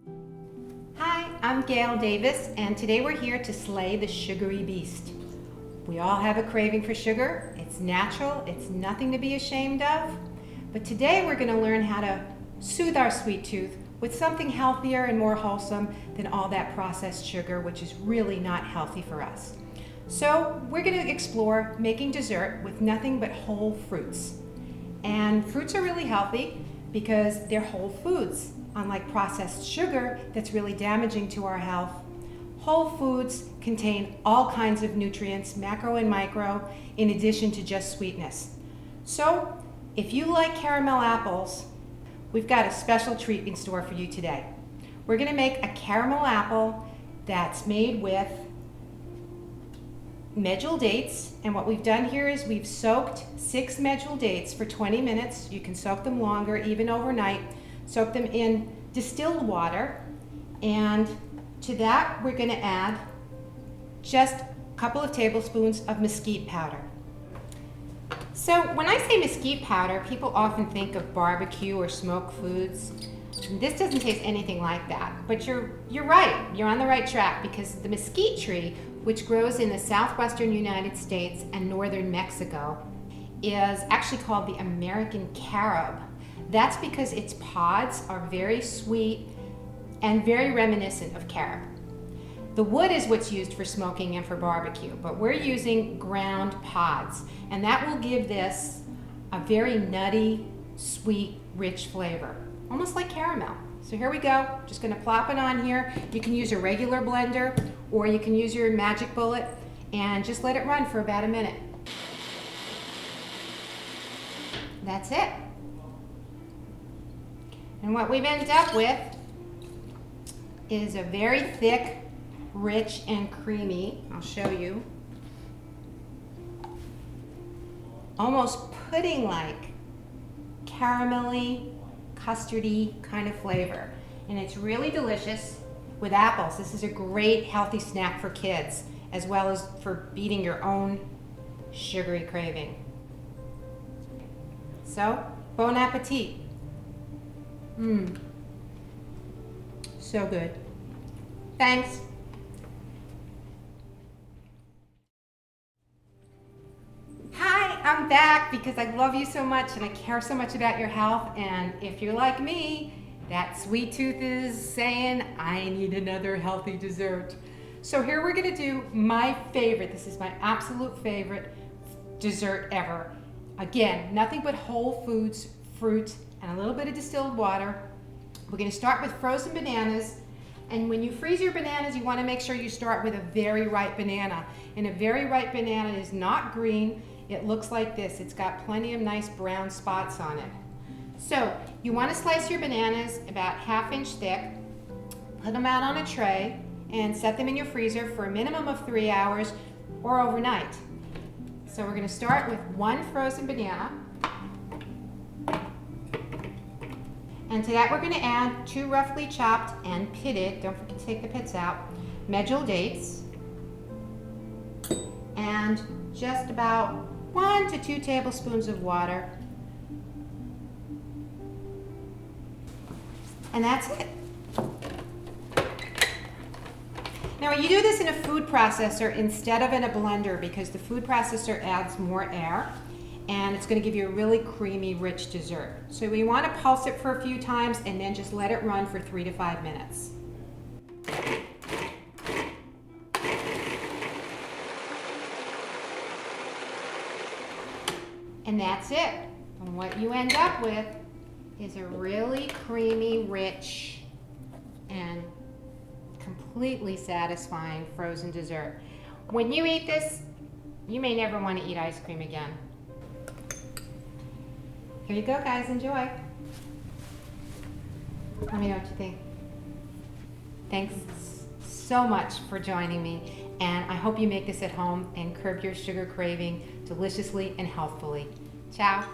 Hi, I'm Gail Davis, and today we're here to slay the sugary beast. We all have a craving for sugar. It's natural, it's nothing to be ashamed of. But today we're going to learn how to soothe our sweet tooth with something healthier and more wholesome than all that processed sugar, which is really not healthy for us. So we're going to explore making dessert with nothing but whole fruits. And fruits are really healthy because they're whole foods. Unlike processed sugar that's really damaging to our health, whole foods contain all kinds of nutrients, macro and micro, in addition to just sweetness. So if you like caramel apples, we've got a special treat in store for you today. We're going to make a caramel apple that's made with medjool dates, and what we've done here is we've soaked 6 medjool dates for 20 minutes. You can soak them longer, even overnight. Soak them in distilled water, and to that we're going to add just a couple of tablespoons of mesquite powder. So when I say mesquite powder, people often think of barbecue or smoked foods. This doesn't taste anything like that, but you're right. You're on the right track, because the mesquite tree, which grows in the southwestern United States and northern Mexico, is actually called the American carob. That's because its pods are very sweet and very reminiscent of carob. The wood is what's used for smoking and for barbecue, but we're using ground pods, and that will give this a very nutty, sweet, rich flavor, almost like caramel. So here we go, just gonna plop it on here. You can use a regular blender, or you can use your magic bullet and just let it run for about a minute. That's it. And what we've ended up with is a very thick, rich, and creamy, I'll show you, almost pudding-like, caramelly, custardy kind of flavor. And it's really delicious with apples. This is a great healthy snack for kids, as well as for beating your own sugary craving. So, bon appetit. So good. Thanks. Hi, I'm back because I love you so much and I care so much about your health. And if you're like me, that sweet tooth is saying, I need another healthy dessert. So here we're gonna do my favorite. This is my absolute favorite dessert ever. Again, nothing but whole foods, fruit, and a little bit of distilled water. We're going to start with frozen bananas, and when you freeze your bananas, you want to make sure you start with a very ripe banana. And a very ripe banana is not green. It looks like this. It's got plenty of nice brown spots on it. So you want to slice your bananas about 1/2 inch thick, put them out on a tray, and set them in your freezer for a minimum of 3 hours or overnight. So we're going to start with 1 frozen banana. And to that we're going to add 2 roughly chopped and pitted, don't forget to take the pits out, medjool dates, and just about 1 to 2 tablespoons of water. And that's it. Now you do this in a food processor instead of in a blender, because the food processor adds more air, and it's going to give you a really creamy, rich dessert. So we want to pulse it for a few times and then just let it run for 3 to 5 minutes. And that's it. And what you end up with is a really creamy, rich, and completely satisfying frozen dessert. When you eat this, you may never want to eat ice cream again. Here you go, guys. Enjoy. Let me know what you think. Thanks so much for joining me, and I hope you make this at home and curb your sugar craving deliciously and healthfully. Ciao.